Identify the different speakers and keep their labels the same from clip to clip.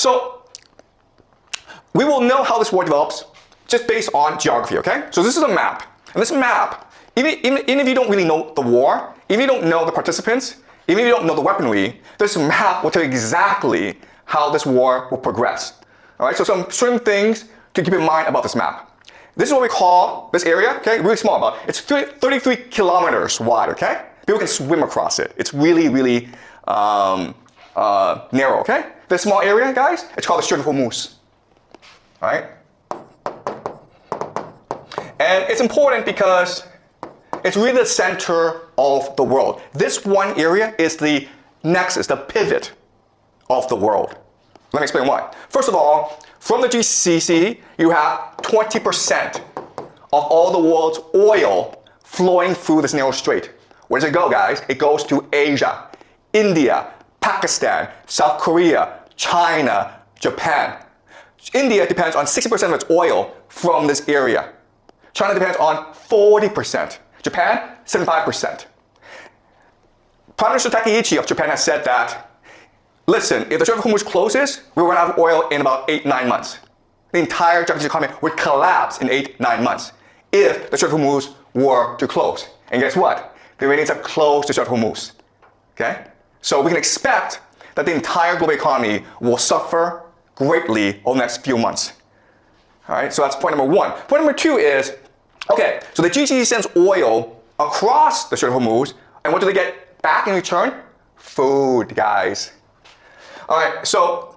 Speaker 1: So we will know how this war develops just based on geography, okay? So this is a map. And this map, even if you don't really know the war, even if you don't know the participants, even if you don't know the weaponry, this map will tell you exactly how this war will progress. All right, so some certain things to keep in mind about this map. This is what we call this area, okay? Really small, but it's 33 kilometers wide, okay? People can swim across it. It's really, really narrow, okay? This small area, guys, it's called the Strait of Hormuz. All right? And it's important because it's really the center of the world. This one area is the nexus, the pivot of the world. Let me explain why. First of all, from the GCC, you have 20% of all the world's oil flowing through this narrow strait. Where does it go, guys? It goes to Asia, India, Pakistan, South Korea, China, Japan. India depends on 60% of its oil from this area. China depends on 40%. Japan, 75%. Prime Minister Takeichi of Japan has said that, listen, if the Strait of Hormuz closes, we'll run out of oil in about 8-9 months. The entire Japanese economy would collapse in 8-9 months if the Strait of Hormuz were to close. And guess what? The Iranians have closed the Strait of Hormuz. Okay? So we can expect that the entire global economy will suffer greatly over the next few months. All right, so that's point number one. Point number two is, okay, so the GCC sends oil across the Strait of Hormuz, and what do they get back in return? Food, guys. All right, so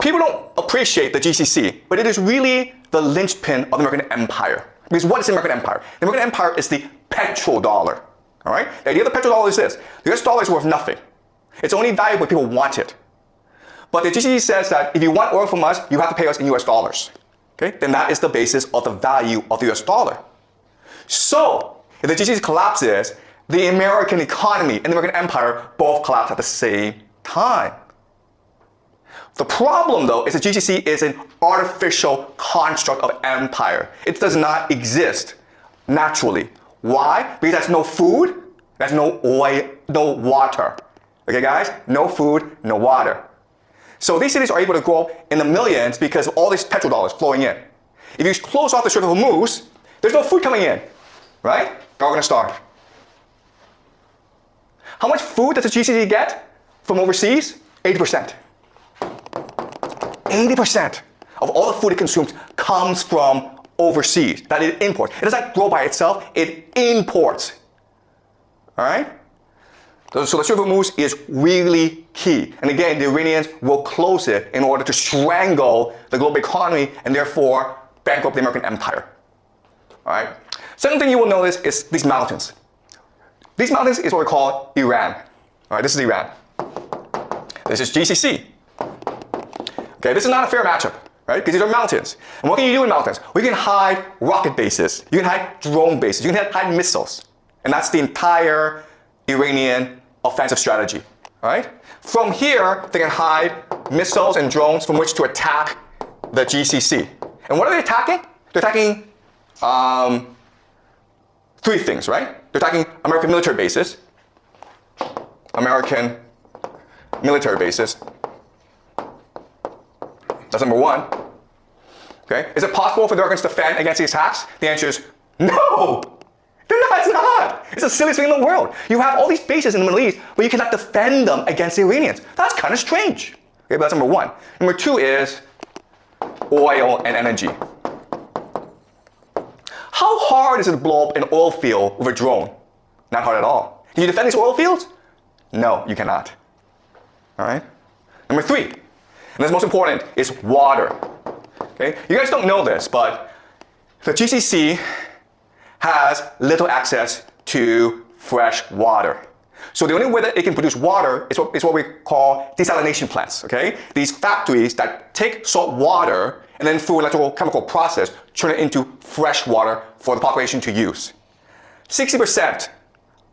Speaker 1: people don't appreciate the GCC, but it is really the linchpin of the American empire. Because what is the American empire? The American empire is the petrodollar. All right? The idea of the petrodollar is this. The US dollar is worth nothing. It's only valuable when people want it. But the GCC says that if you want oil from us, you have to pay us in US dollars. Okay? Then that is the basis of the value of the US dollar. So, if the GCC collapses, the American economy and the American empire both collapse at the same time. The problem, though, is the GCC is an artificial construct of empire. It does not exist naturally. Why? Because there's no food, there's no oil, no water. Okay, guys? No food, no water. So these cities are able to grow in the millions because of all these petrodollars flowing in. If you close off the Strait of Hormuz, there's no food coming in, right? They're all going to starve. How much food does the GCC get from overseas? 80%. 80% of all the food it consumes comes from overseas, that it imports. It does not grow by itself, it imports. All right? So the Strait of Hormuz is really key. And again, the Iranians will close it in order to strangle the global economy and therefore bankrupt the American empire. All right? Second thing you will notice is these mountains. These mountains is what we call Iran. All right, this is Iran. This is GCC. Okay, this is not a fair matchup, right? Because these are mountains. And what can you do in mountains? We can hide rocket bases. You can hide drone bases. You can hide missiles. And that's the entire Iranian offensive strategy, all right? From here, they can hide missiles and drones from which to attack the GCC. And what are they attacking? They're attacking three things, right? They're attacking American military bases. American military bases. That's number one. Okay? Is it possible for the Americans to defend against these attacks? The answer is no! It's not! It's the silliest thing in the world. You have all these bases in the Middle East, but you cannot defend them against the Iranians. That's kind of strange. Okay, but that's number one. Number two is oil and energy. How hard is it to blow up an oil field with a drone? Not hard at all. Can you defend these oil fields? No, you cannot. All right? Number three, and this is most important, is water. Okay? You guys don't know this, but the GCC has little access to fresh water. So the only way that it can produce water is what we call desalination plants, okay? These factories that take salt water and then through an electrochemical process turn it into fresh water for the population to use. 60%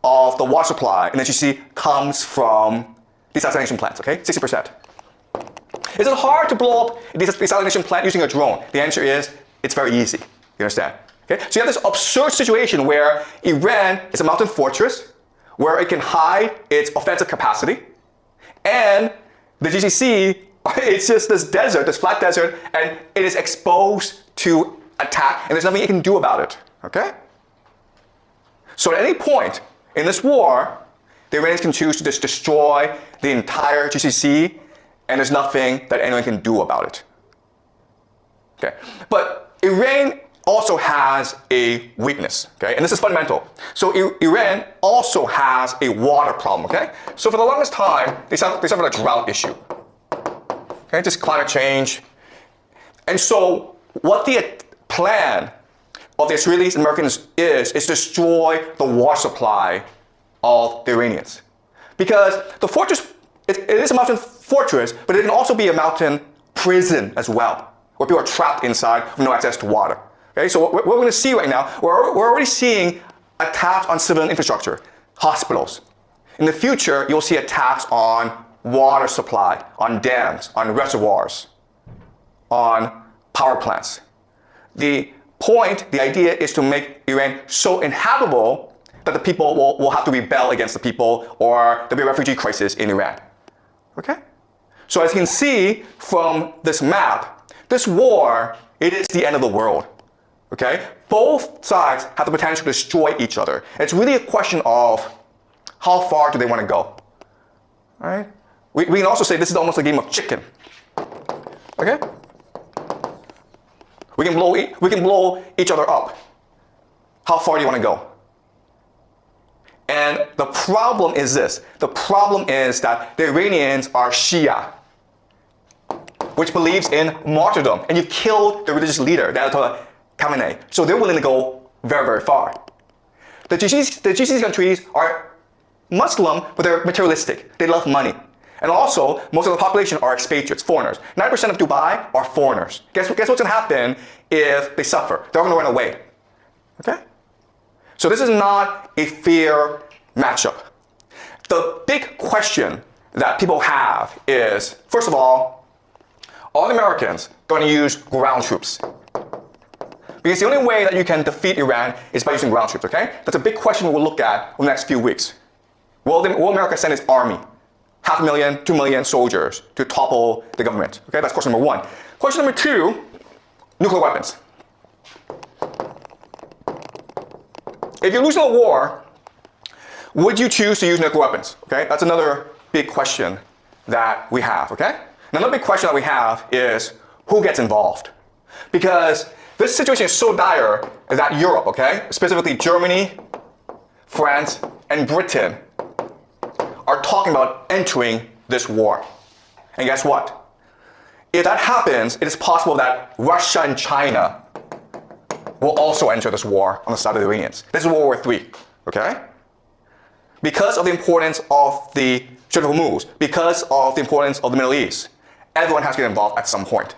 Speaker 1: of the water supply in the GCC comes from desalination plants, okay? 60%. Is it hard to blow up a desalination plant using a drone? The answer is, it's very easy. You understand? Okay? So you have this absurd situation where Iran is a mountain fortress where it can hide its offensive capacity, and The GCC, it's just this desert, this flat desert, and it is exposed to attack, and there's nothing you can do about it, okay? So at any point in this war, the Iranians can choose to just destroy the entire GCC, and there's nothing that anyone can do about it. Okay, but Iran also has a weakness, okay, and this is fundamental. So Iran also has a water problem, okay? So for the longest time, they suffered a drought issue, okay, just climate change. And so what the plan of the Israelis and Americans is destroy the water supply of the Iranians. Because the fortress, it is a mountain fortress, but it can also be a mountain prison as well, where people are trapped inside with no access to water. Okay, so what we're going to see right now, we're already seeing attacks on civilian infrastructure, hospitals. In the future, you'll see attacks on water supply, on dams, on reservoirs, on power plants. The point, the idea is to make Iran so inhabitable that the people will have to rebel against the people, or there'll be a refugee crisis in Iran. Okay? So as you can see from this map, this war, it is the end of the world. Okay? Both sides have the potential to destroy each other. It's really a question of how far do they want to go. All right? We can also say this is almost a game of chicken. Okay? We can blow each other up. How far do you want to go? And the problem is this. The problem is that the Iranians are Shia, which believes in martyrdom. And you killed the religious leader, the Ayatollah Khamenei. So they're willing to go very, very far. The GCC countries are Muslim, but they're materialistic. They love money. And also, most of the population are expatriates, foreigners. 9% of Dubai are foreigners. Guess what's going to happen if they suffer? They're going to run away. Okay? So this is not a fair matchup. The big question that people have is, first of all, are the Americans going to use ground troops? Because the only way that you can defeat Iran is by using ground troops, okay? That's a big question we'll look at in the next few weeks. Will America send its army, 500,000, 2 million soldiers to topple the government? Okay, that's question number one. Question number two, nuclear weapons. If you're losing a war, would you choose to use nuclear weapons? Okay, that's another big question that we have, okay? Another big question that we have is who gets involved? Because this situation is so dire that Europe, okay, specifically Germany, France, and Britain are talking about entering this war. And guess what? If that happens, it is possible that Russia and China will also enter this war on the side of the Iranians. This is World War III, okay? Because of the importance of the Strait of Hormuz, because of the importance of the Middle East, everyone has to get involved at some point.